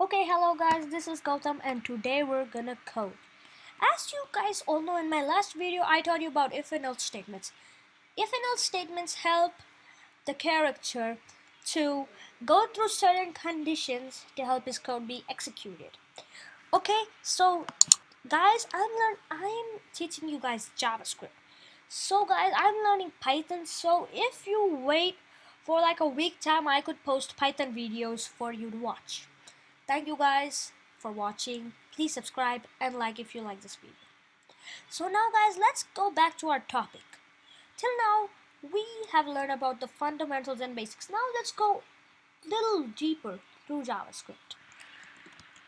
Okay, hello guys, this is Goutham and today we're gonna code. As you guys all know, in my last video I taught you about if and else statements. If and else statements help the character to go through certain conditions to help his code be executed. Okay, so guys, I'm teaching you guys JavaScript. So guys, I'm learning Python, so if you wait for like a week time, I could post Python videos for you to watch. Thank you guys for watching. Please subscribe and like if you like this video. So now guys, let's go back to our topic. Till now, we have learned about the fundamentals and basics. Now let's go a little deeper through JavaScript.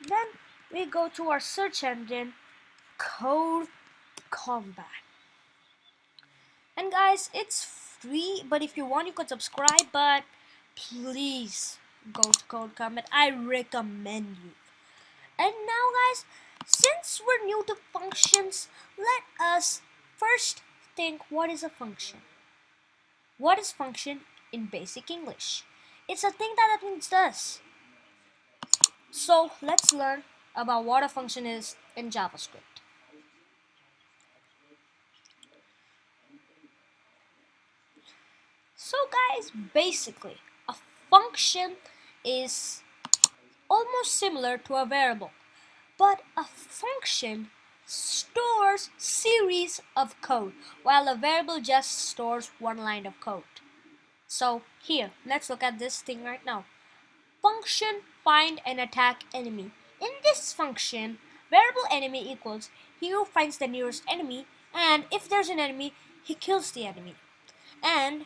Then we go to our search engine, Code Combat. And guys, it's free, but if you want you could subscribe, but please go to Code Combat. I recommend you. And now guys, since we're new to functions, let us first think, what is a function? What is function in basic English? It's a thing that it does. So let's learn about what a function is in JavaScript. So guys, basically, a function is almost similar to a variable. But a function stores series of code, while a variable just stores one line of code. So here, let's look at this thing right now. Function find and attack enemy. In this function, variable enemy equals hero finds the nearest enemy, and if there's an enemy, he kills the enemy. And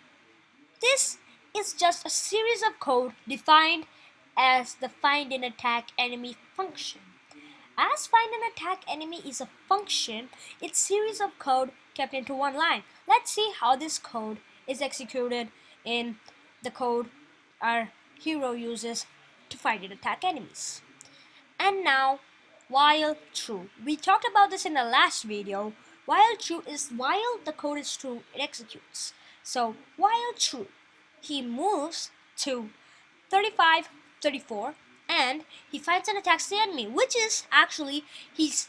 this is just a series of code defined as the find and attack enemy function. As find and attack enemy is a function, it's series of code kept into one line. Let's see how this code is executed in the code our hero uses to find and attack enemies. And now, while true. We talked about this in the last video. While true is while the code is true, it executes. So while true, he moves to 35, 34, and he fights and attacks the enemy, which is actually he's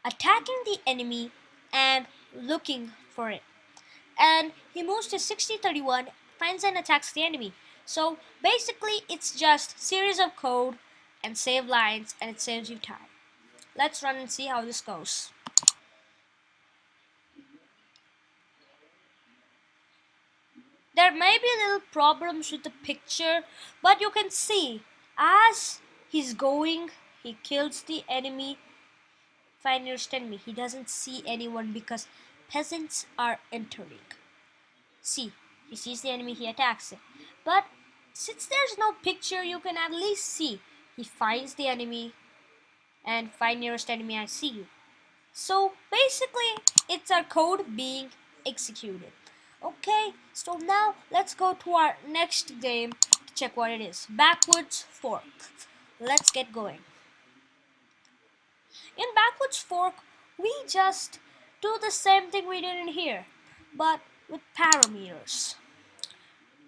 attacking the enemy and looking for it. And he moves to 60, 31, finds and attacks the enemy. So basically it's just series of code and save lines, and it saves you time. Let's run and see how this goes. There may be little problems with the picture, but you can see as he's going, he kills the enemy. Find nearest enemy. He doesn't see anyone because peasants are entering. See, he sees the enemy, he attacks it. But since there's no picture, you can at least see he finds the enemy and find nearest enemy, I see you. So basically, it's our code being executed. Okay, so now let's go to our next game to check what it is. Backwards fork. Let's get going. In backwards fork, we just do the same thing we did in here, but with parameters.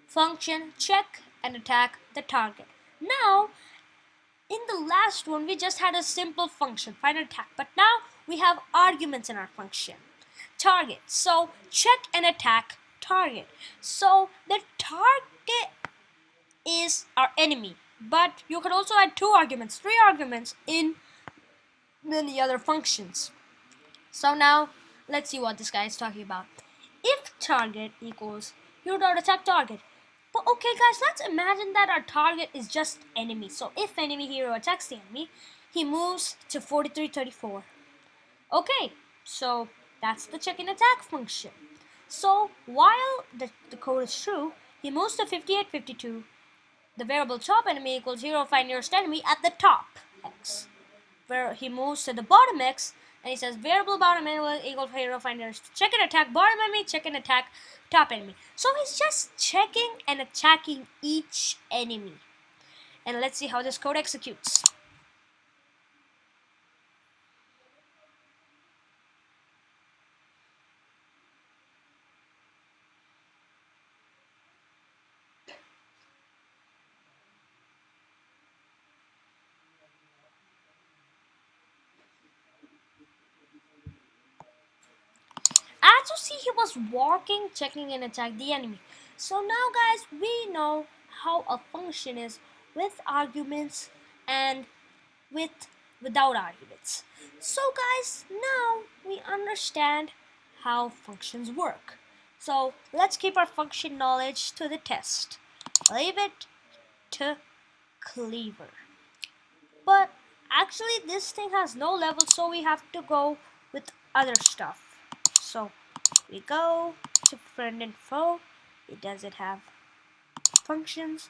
Function check and attack the target. Now, in the last one, we just had a simple function, find and attack, but now we have arguments in our function. Target, so check and attack target. So the target is our enemy, but you could also add 2 arguments, 3 arguments in many other functions. So now let's see what this guy is talking about. If target equals hero.attack target. But okay guys, let's imagine that our target is just enemy. So if enemy hero attacks the enemy, he moves to 43, 34. Okay, so that's the check and attack function. So while the code is true, he moves to 58, 52. The variable top enemy equals hero find nearest enemy at the top x. Where he moves to the bottom x, and he says variable bottom enemy equals hero find nearest check and attack bottom enemy, check and attack top enemy. So he's just checking and attacking each enemy. And let's see how this code executes. Also see, he was walking, checking and attack the enemy. So now guys, we know how a function is with arguments and without arguments. So guys, now we understand how functions work. So let's keep our function knowledge to the test. Leave it to Cleaver. But actually this thing has no level, so we have to go with other stuff. So we go to friend and foe. It doesn't have functions,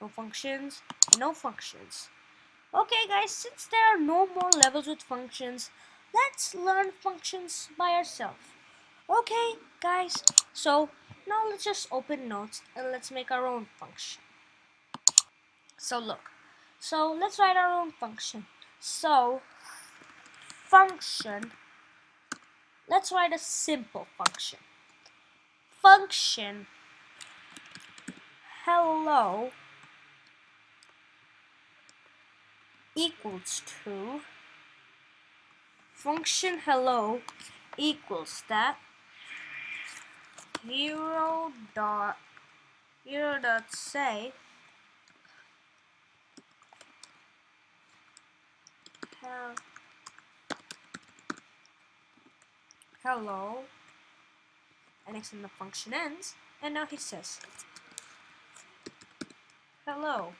no functions, no functions. Okay guys, since there are no more levels with functions, let's learn functions by ourselves. Okay guys, so now let's just open notes and let's make our own function. So look, so let's write our own function. So function, let's write a simple function. Function hello equals to function hello equals that hero dot say hello, and next time the function ends, and now he says hello.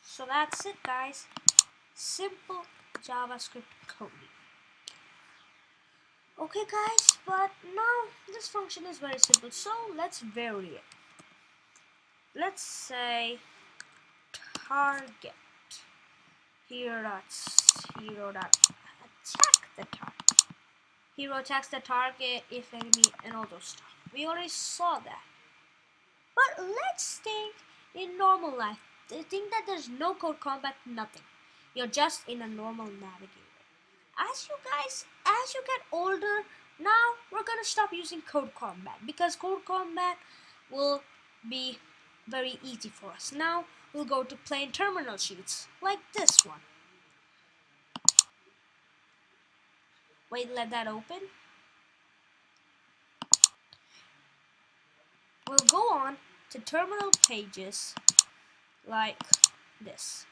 So that's it guys, simple JavaScript coding. Okay guys, but now this function is very simple, so let's vary it. Let's say target hero dot attack the target. Hero attacks the target if enemy and all those stuff. We already saw that. But let's think in normal life. They think that there's no code combat, nothing. You're just in a normal navigator. As you get older, now we're gonna stop using code combat because code combat will be very easy for us. Now we'll go to plain terminal sheets like this one. Wait, let that open. We'll go on to terminal pages like this.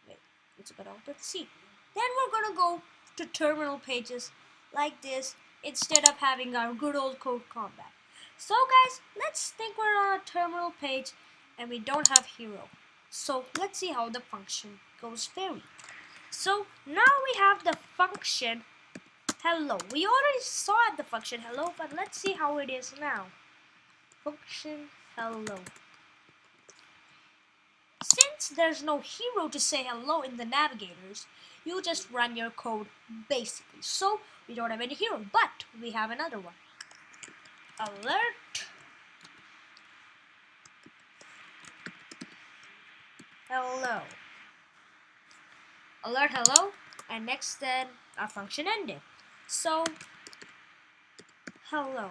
Wait, it's gonna open. See. Then we're gonna go to terminal pages like this instead of having our good old code combat. So guys, let's think we're on a terminal page and we don't have hero. So let's see how the function goes vary. So now we have the function hello. We already saw the function hello, but let's see how it is now. Function hello. Since there's no hero to say hello in the navigators, you just run your code basically. So we don't have any hero, but we have another one. Alert hello. Alert hello, and next then our function ended. So hello.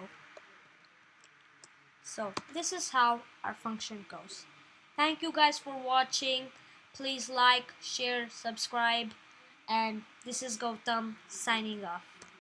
So this is how our function goes. Thank you guys for watching. Please like, share, subscribe, and this is Goutham signing off.